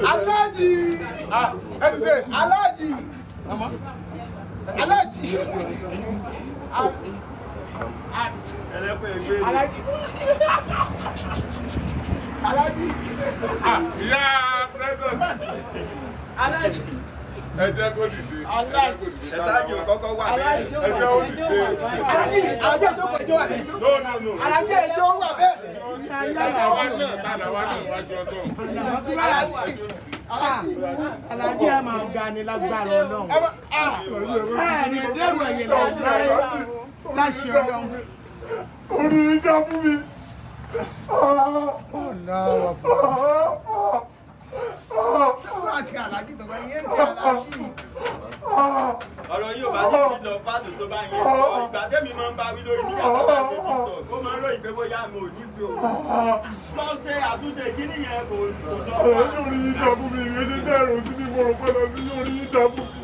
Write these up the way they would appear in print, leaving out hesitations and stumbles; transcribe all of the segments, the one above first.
Aláàjì. Aláàjì. Aláàjì. Aláàjì. Aláàjì. Ìyá Precious. Aláàjì. Ẹ jẹ́ kó dìde. Aláàjì. Ẹ ṣáájú kọ́kọ́ wà bẹ́ẹ̀. Ẹ jẹ́ ó dìde. Aláàjì. Aláàjì ìjókòó ìjọ wà bẹ́ẹ̀. No. Aláàjì ìjọ wà bẹ́ẹ̀. Aláàjì a máa ga ni lágbára Ọlọ́run. Ẹni dẹ́rù ẹ̀yẹ láṣẹ Ọlọ́run. Orí ìjà fún mi. Ọ̀nà ọ̀pọ̀. Láṣẹ Aláàjì tó bá yé sí Aláàjì. Ọ̀rọ̀ yóò bá ti fi lọ fáàlù tó bá yẹ kọ́ ìgbà tẹ́mi máa ń bá wí lórí nígbà tó bá ṣe títọ̀ kó máa ń ròyìn pé bóyá mo ò ní fi òun. Wọ́n ṣe àtúnṣe kíní yẹn kò lọ. Orí ìjà fún mi ìrètí dẹ́rù sí ní mo rò pé lọ sí orí ìjà fún mi.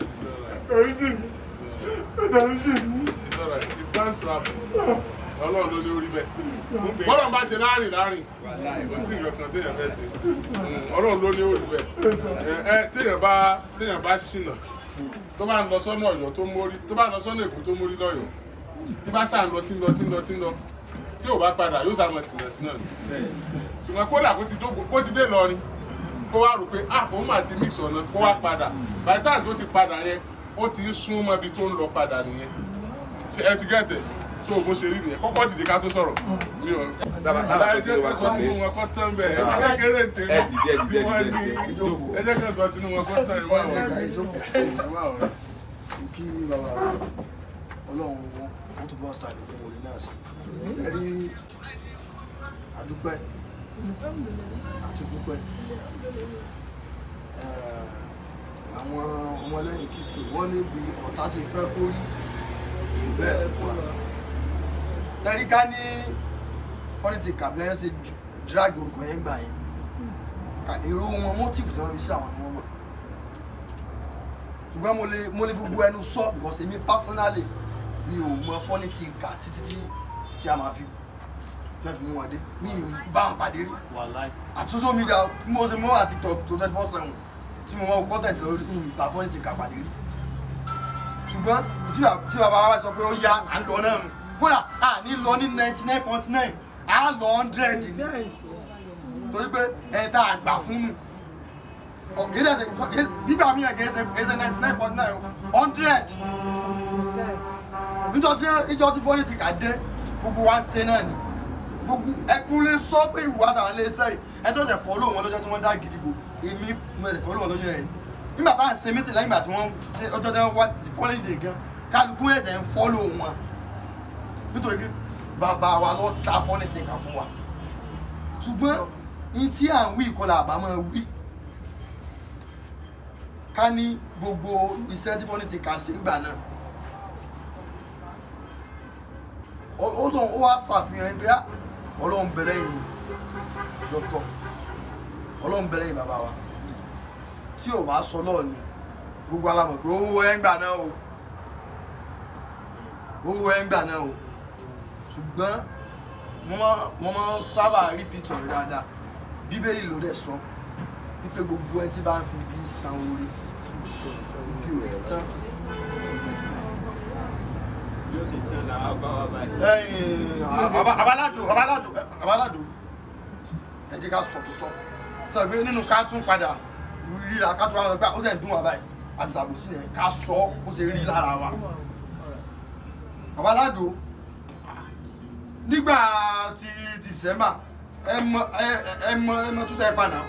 Ẹ̀rí jì mí. Ọlọ́run ló ní orí bẹ́ẹ̀. Bọ́lá bá ṣe láàrin kò sí ìrọ̀kan téèyàn fẹ́ ṣe. Ọlọ́run ló ní orí bẹ́ẹ̀. Téèyàn bá ṣìnà tó bá ń lọ sọ́nà Ọ̀yọ́ tó mórí tó bá ń lọ sọ́nà Èkó tó mórí lọ́yọ̀ tí bá sáà ń lọ tí ń lọ tí ò bá padà yóò sàmọ̀ sínà ni. Ṣùgbọ́n kódà kó ti dé lọrin kó wá rò pé òun mà ti mix ọ̀nà kó wá padà by the time tó ti padà yẹn ó ti ń sún mọ́ ibi tó ń lọ padà nìyẹn. Ẹ ti gẹ̀tẹ̀ tí òun ṣe rí nìyẹn kọ́kọ́ dìde ká tó sọ̀rọ̀ mi ò. Ẹ jẹ́ ká sọ tinú wọn kọ́ tán bẹ́ẹ̀ ẹ kékeré tèmi tí wọ́n ní ẹ jẹ́ ká sọ tinú wọn kọ́ tán ìwà ọ̀rẹ́. Kí bàbá Ọlọ́run ó túbọ̀ ṣàlékún orí náà sí. Ẹ rí àdúpẹ́ àtúndúpẹ́ àwọn ọmọlẹ́yìn Kristi wọ́n ní bí ọ̀tá ṣe fẹ́ kó rí bẹ́ẹ̀ fún wa. Tẹ́rí ká ní fọ́nìtì kàbílẹ̀ ṣe drag orúkọ yẹn gbà yẹn èrò wọn mọ́tìfù tí wọ́n fi sí àwọn ọmọ wọn. Ṣùgbọ́n mo lè gbogbo ẹnu sọ because èmi personally mi ò mọ fọ́nìtì kà títí tí a máa fi fẹ́ fi mú wọn dé mi bá wọn pàdé rí àti social media bí mo ṣe mọ́ àti TikTok tó 24/7 tí mo mọ content lórí ìgbà fọ́nìtì kà pàdé rí. Ṣùgbọ́n tí bàbá wa sọ pé ó yá à ń lọ náà nù kódà a ní lọ ní 99.9 a lọ 100 torí pé ẹ̀ tá a gbà fún nù ọ̀gẹ́dẹ̀ gbígbà mí ẹ̀ gẹ̀ẹ́sẹ̀ 99.9 100 ìjọ tí fọ́nìtì kà dé gbogbo wa ń ṣe náà ni gbogbo ẹkún lè sọ pé ìwà àtàwọn ilé iṣẹ́ yìí ẹ tó ṣe fọ́lọ́ wọn lọ́jọ́ tí wọ́n dá gidigbo èmi mo ṣe fọ́lọ́ wọn lọ́jọ́ yẹn nígbà táwọn ṣe mítì lẹ́yìn ìgbà tí wọ́n ọjọ́ tí wọ́n wá fọ́lìdè gan kálukú ẹ̀sẹ̀ ń fọ́lọ́ wọn nítorí pé bàbá wa lọ ta fọ́nìtì kà fún wa ṣùgbọ́n ní tí à ń wí ìkọlà àbámọ́ wí ká ní gbogbo iṣẹ́ tí fọ́nìtì kà sí ìgbà náà Ọlọ́run ó wá ṣàfihàn pé Ọlọ́run bẹ̀rẹ̀ yìí dọ́kítọ̀ Ọlọ́run bẹ̀rẹ̀ yìí bàbá wa tí ò bá sọ lọ́ọ̀ ni gbogbo alamọ̀ pé owó ẹ̀ ń gbà náà o owó ẹ̀ ń gbà náà o ṣùgbọ́n mo máa ń sábà rí pìtọ̀ rẹ̀ dáadáa Bíbélì ló dẹ̀ sọ wípé gbogbo ẹni tí bá ń fi ibi san orí ibi ò rẹ̀ tán abalado ẹ jẹ́ ká sọ tuntun sọ pé nínú ká tún padà ríra ká tún àwọn ọgbà ó sì ń dún wa báyìí àti ṣàbòsí yẹn ká sọ ó ṣe rí lára wa abalado nígbà tí December ẹ mọ tútà ẹ pa náà.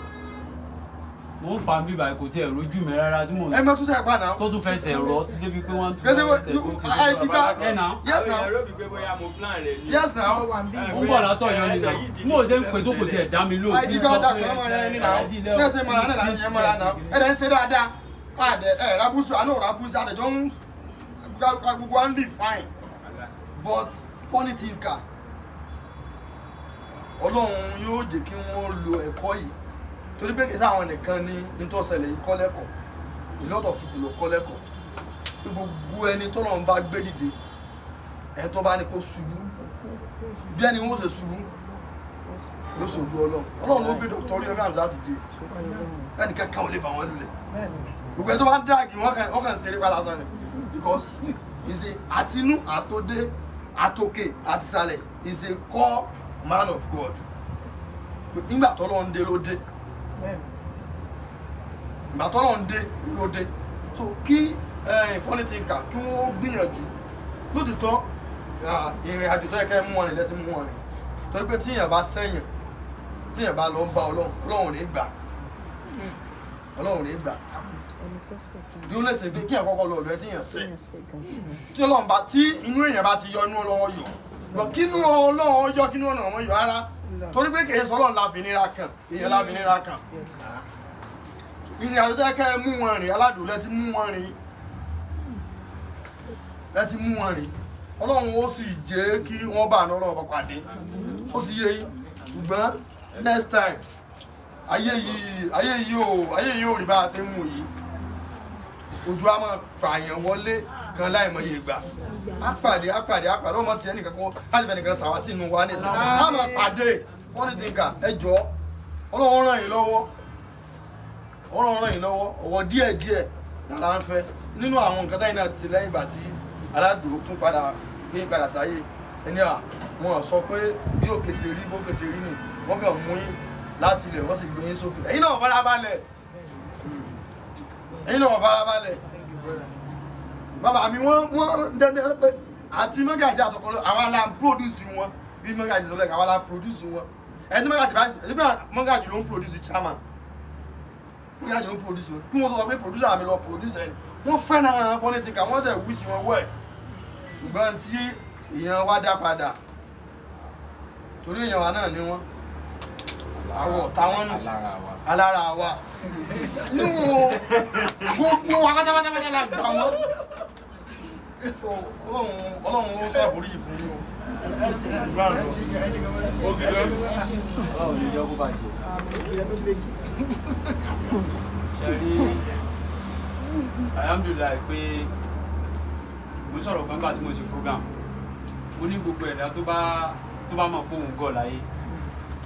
mo ń fa bíbá kò tiẹ̀ rojú mi rárá tí mo. ẹ mọ tútà ẹ pa náà. tó tún fẹsẹ̀ rọ débi pé wọ́n tún fẹsẹ̀ fẹsẹ̀ tó ti lè bàbá ẹ̀ náà. yes now yes now. ó ń bọ̀ látọ̀ yan ni náà mo ò ṣe ń pè tó kò tiẹ̀ dá mi lóòótọ́. àìdí bá dà kọ́ ọmọ rẹ ní náà bí ẹ ṣe mọ̀ra náà láti yẹn mọ̀ra náà ẹ̀ dẹ̀ ń ṣe dáadáa ẹ̀ rabusu àná rabusu àtẹ̀jọ́ ń gbogbo wa ń lè fine but funny thinker Ọlọ́run yóò jẹ́ kí wọ́n lo ẹ̀kọ́ yìí torí pé kì í sáwọn nìkan ní nítòsẹ̀lẹ̀ yìí kọ́ lẹ́kọ̀ọ́ a lot of people ló kọ́ lẹ́kọ̀ọ́ pé gbogbo ẹni tọ́lọ́run bá gbé dìde ẹ̀ tó bá ní kó ṣubú bí ẹni wọ́n ṣe ṣubú ló sojú Ọlọ́run ló gbé Dr. Oriyomi Hamzat dé ẹnì kankan ò lè fà wọ́n lulẹ̀ gbogbo ẹ̀ tó bá ń dàgì wọ́n kàn ṣeré pa lásán ni because ìṣe àtinú àtòdé àtòkè àtìsàlẹ̀ is a core man of God nígbà tọ́lọ́run dé ló dé ìgbà tọ́lọ́run dé ló dé so kí funny thinker kí wọ́n gbìyànjú lótìtọ́ ìrìn àjò tó yẹ kẹ́ mú wọn rìn lẹ́tí mú wọn rìn torí pé tíyàn bá sẹ́yìn tíyàn bá lọ ń bá Ọlọ́run ní gbà Ọlọ́run ní gbà bí ó lè tẹ̀ pé kíyàn kọ́kọ́ lọ ọ̀dọ̀ ẹ tíyàn sẹ́ tí Ọlọ́run bá tí inú èèyàn bá ti yọ inú Ọlọ́run yọ lọ kínú Ọlọ́run yọ kínú Ọlọ́run yọ rárá torí pé kìí sọ Ọlọ́run láfi nira kan èèyàn láfi nira kan ìrìn àjò tó yẹ kẹ́ mú wọn rìn aládùn lẹ́tí mú wọn rìn Ọlọ́run ó sì jẹ́ kí wọ́n bá àná Ọlọ́run pàdé ó sì yé yín ṣùgbọ́n next time ayé yìí ò rí bá a ti ń mú yìí ojú á máa pààyàn wọlé kan láìmọye ìgbà á pàdé ọmọ tí ẹnìkan kó láti bẹ nìkan sàwátì inú wa ní ìsìn á máa pàdé funny thinker ẹ jọ̀ọ́ Ọlọ́run ràn yín lọ́wọ́ ọwọ́ díẹ̀díẹ̀ lára ń fẹ́ nínú àwọn nǹkan táyì náà ti ṣe lẹ́yìn ìgbà tí aládùn tún padà sáyé ẹni wọn sọ pé bí òkè ṣe rí bókè ṣe rí nì wọ́n kàn mú yín láti ilẹ̀ wọ́n sì gbé yín sókè ẹ̀yin náà farabalẹ̀ bàbá mi wọ́n dẹ́dẹ́ pé àti mọ́gàjì àtọkọ́lọ́ àwọn alá produce wọn bí mọ́gàjì lọ́lẹ̀ àwọn alá produce wọn ẹni mọ́gàjì ló ń produce chairman mọ́gàjì ló ń produce wọn kí wọ́n sọ pé producer àmì lọ produce ẹni wọ́n fẹ́ràn funny thinker wọ́n tẹ̀ wíṣì wọn wẹ̀ ṣùgbọ́n tí èèyàn wá dá padà torí èèyàn wa náà ni wọ́n àwọ̀ táwọn nù alára wa nínú gbogbo akájábájábájá la gbà wọ́n Ọlọ́run ó sàbórí yìí fún yín o. Ọlọ́run ní jẹ́ kó bàjẹ́. Ṣé rí alhamdulillah pé mo sọ̀rọ̀ kan nígbà tí mo ṣe program mo ní gbogbo ẹ̀dá tó bá mọ̀ pé òun gọ̀ láyé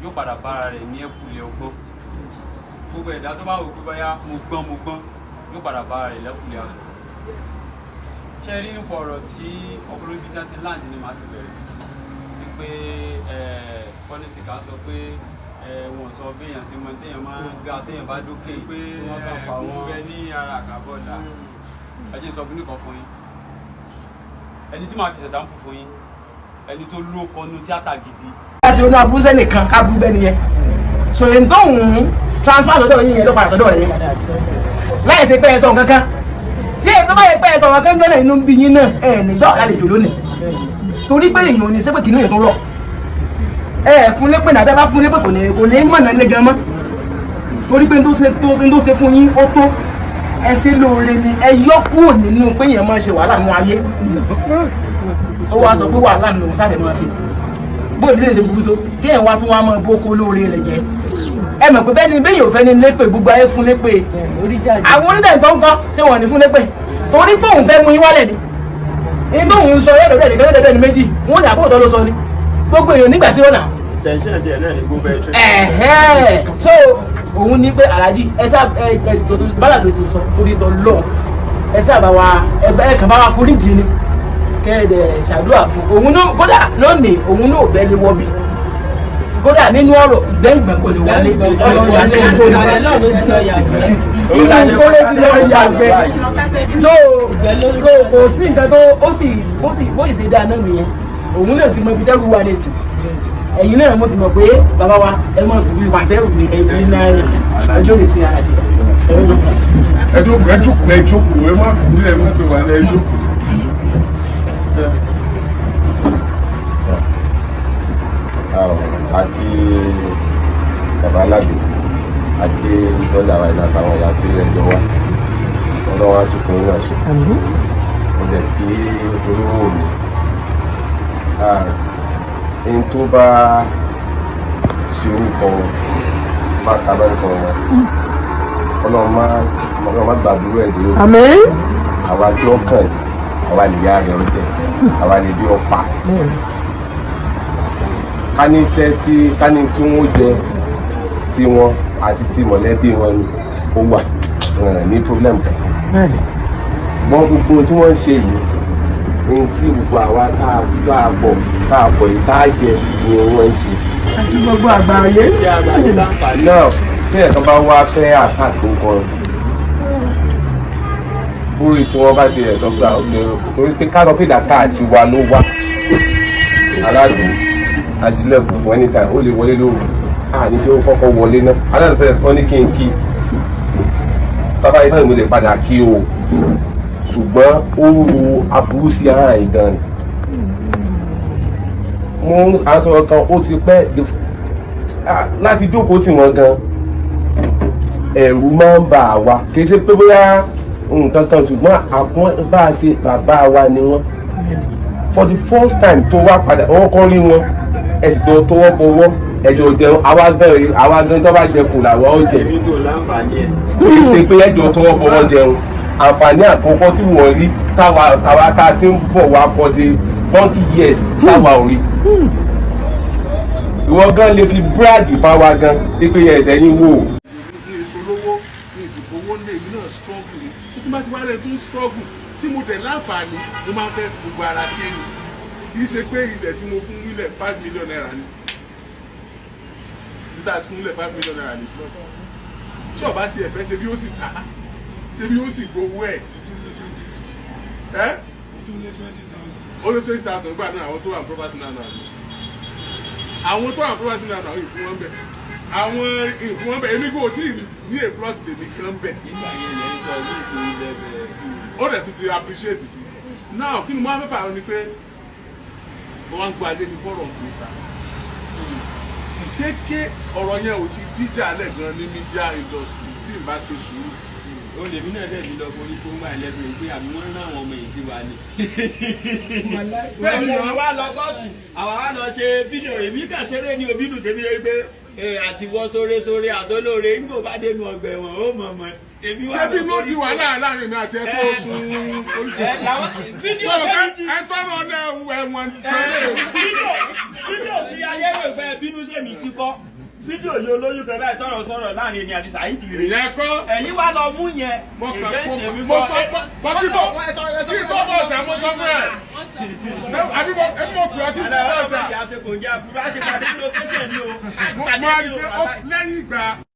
yóò padà bára rẹ̀ ní ẹ̀kúlẹ̀ ọgbọ́n gbogbo ẹ̀dá tó bá wò pé báyá mo gbọ́n yóò padà bára rẹ̀ lẹ́kúlẹ̀ àgbọ̀. Ṣé rí nípa ọ̀rọ̀ tí ọkùnrin bíi ti land ni màá ti bẹ̀rẹ̀ wípé funny thinker sọ pé wọ́n sọ béèyàn sí mọ́ téèyàn máa ń ga téèyàn bá dókè pé wọ́n kàn fà wọ́n fẹ́ ní ara àkàbọ̀dà ẹjẹ́ sọ fún nìkan fún yín ẹni tí màá fi ṣẹ̀ṣà ń pù fún yín ẹni tó ló kọnu tíátà gidi. láti ronú abúlé nìkan ká bú bẹ́ẹ̀ nìyẹn sòyìn tó ń transfer lọ́dọ̀ yín yẹn ló padà sọ́dọ̀ rẹ̀ yẹn láì ṣe pé ẹ sọ nǹkan kan tí èyí tó bá yẹ pé ẹ sọ nǹkan kan jọ́nà inú ń bí yín náà ẹ nígbà àlejò lónìí torí pé èèyàn ò ní sẹ́pẹ̀ kìnnìún yẹn tó rọ̀ fún lépè náà bẹ́ẹ̀ bá fún lépè kò ní mọ̀nà lé gan mọ́ torí pé n tó ṣe fún yín ó tó ẹ ṣe lóore ni ẹ yọ kúrò nínú pé èèyàn máa ṣe wàhálà nínú ayé ó wá sọ pé wàhálà nínú sáfẹ̀ máa ṣe bó ìdílé ṣe burú tó kí ẹ̀ wá tún wá máa bó kó lóore rẹ̀ jẹ́ ẹ mọ̀ pé bẹ́ẹ̀ ni bẹ́ẹ̀ yóò fẹ́ ní lépè gbogbo ayé fún lépè àwọn onídàá tó ń kọ́ ṣé wọ́n ní fún lépè torí pé òun fẹ́ mú yín wálẹ̀ ni ní tóun sọ yóò dọ̀dẹ̀ nìkan yóò dọ̀dẹ̀ ní méjì wọ́n ní àbóòtọ́ ló sọ ni gbogbo èèyàn nígbà sí ọ̀nà. tẹ̀síọ̀n ti ẹ̀ náà ní gbogbo ẹ̀ so òun ní pé aláàjì ẹsẹ bálà gbèsè sọ torí tọ lọ ẹsẹ àbáwá ẹgbẹ́ kan bá wà foríjì ni kẹ́ẹ̀dẹ̀ ṣàdúrà fún òun náà kódà lónìí òun náà fẹ́ lé wọ́bì kódà nínú ọ̀rọ̀ ìgbẹ́ǹgbẹ́ kò lè wọlé ọ̀rọ̀ wà ní ìgbò ìgbà tó lè fi lọ yàgbẹ́ tó kò sí nǹkan tó ó sì ṣe dáa náà nìyẹn òun náà ti mọ ibi tẹ́rù wà lẹ́sìn ẹ̀yin náà mo sì mọ̀ pé bàbá wa ẹ mọ̀ ìlú pàṣẹ́rù ní ẹ̀fín náà ọjọ́ lè ti ara jẹ. ẹjọ́kùn ẹ má fi nílẹ̀ mọ́ pé wà ní ẹjọ́kùn. àti bàbá aládé àti ìtọ́jà wa ìlànà àtàwọn ìyá tí ẹjọ́ wa ọlọ́wọ́ àtúntò náà ṣe ọ̀dẹ̀ kí olówó mi ẹni tó bá ṣe orúkọ bá tabẹ́rẹ́kọ wọn ọlọ́run má gbàdúrà ẹ̀ dúró àwa tí ó kàn àwa lè yá rẹ̀ ọ̀tẹ̀ àwa lè bí ọ̀pá ká ní iṣẹ́ tí wọ́n jẹ tí wọn àti tí mọ̀lẹ́bí wọn ni ó wà ní problem kan. Wọ́n gbogbo tí wọ́n ń ṣe yìí ní tí gbogbo àwa tá a bọ̀ tá a bọ̀ yìí tá a jẹ ni wọ́n ń ṣe. Àti gbogbo àgbáyé. Náà tí ẹ̀ka bá wá fẹ́ àtàkùn nǹkan bórí tí wọ́n bá ti ẹ̀ sọ pé torí pé ká sọ pé dàtà àti wa ló wá aládùn àṣìlẹ̀kùn fún anytime ó lè wọlé lóru ní bí ó kọ́kọ́ wọlé náà aláàbẹ̀sẹ̀ wọ́n ní kí n kí bàbá yìí náà mo lè padà kí o ṣùgbọ́n ó ro aburú sí ara yìí gan ni mo aṣọ kan ó ti pẹ́ láti jókòó tì wọ́n gan ẹ̀rù máa ń bà wá kì í ṣe pé bóyá nǹkan kan ṣùgbọ́n àpọ́n bá a ṣe bàbá wa ni wọ́n for the first time tó wá padà wọ́n kọ́ rí wọn ẹ̀sìn tó tọwọ́ bọwọ́ ẹ̀jọ̀ jẹun àwa gan tó bá jẹ kù làwọn ó jẹ kì í ṣe pé ẹ̀jọ̀ tọwọ́ bọwọ́ jẹun àǹfààní àkọ́kọ́ tí wọ́n rí táwa tá a ti ń bọ̀ wá for the 20 years táwa ò rí ìwọ gan lè fi búráàdì fáwa gan pípé ẹsẹ̀ yín wò. ìṣòlówó ní ìsìnkú owó ní èmi náà struggle ni tí má ti wá lẹ́yìn tó ń struggle tí mo tẹ̀ láǹfààní mo máa ń fẹ́ gbogbo ara ṣe ni kì í ṣe pé ilẹ̀ tí mo fún ilẹ̀ 5 million naira ni nígbà tí fún ilẹ̀ 5 million naira ni tí ọba tiẹ̀ fẹ́ ṣe bí ó sì ta ṣe bí ó sì gbowó ẹ̀ ó lé 20,000 gbà náà àwọn tó wà ní property náà àwọn tó wà ní property náà àwọn ìfún wọn bẹ̀ àwọn ìfún wọn bẹ̀ èmi kò tí ì ní a plot tèmi kan bẹ̀ ó dẹ̀ tún ti appreciate sí now kí ni mo wá fẹ́ fà ni pé mo wá ń gba alẹ́ ní bọ́rọ̀ níta ṣé ké ọ̀rọ̀ yẹn ò ti díjà lẹ̀ gan ní media industry tí n bá ṣe sùúrù. ó lè mí náà dẹ̀bi lọ borí tó ń gbà lẹ́bìnrin pé àbí wọ́n rán àwọn ọmọ yìí sí wa ni. bẹ́ẹ̀ ni wọ́n wá lọ kóòtù àwa wá lọ ṣe fídíò èmi kàn ṣeré ní òbídùn tèmi lórí pé àti wọ́n sóre àtọ́lóore nígbò bá dénú ọgbà ẹ̀wọ̀n ó mọ̀ mọ́. ṣé bí mo di wàhálà láàrin mi àti ẹ̀tọ́ oṣù fídíò tẹ́lẹ̀ tí ẹ̀tọ́ náà ẹ̀wọ̀n fídíò tí ayé rẹ̀ fẹ́ bínú sèmi sí kọ́ fídíò yìí olóyún kan báyìí tọrọ sọ̀rọ̀ láàrin èmi àti Saidi rè. ìyẹn kọ́ ẹ̀yin wá lọ mú yẹn. mo sọ kí tó bọ̀ ọ̀tà mo sọ fún ẹ̀. àbí mo pè ọ́ kí tó bọ̀ ọ̀tà. àṣekò ń jẹ́ àbúrò àṣepàdé lókèjì ni o. mo máa rí i pé lẹ́yìn ìgbà.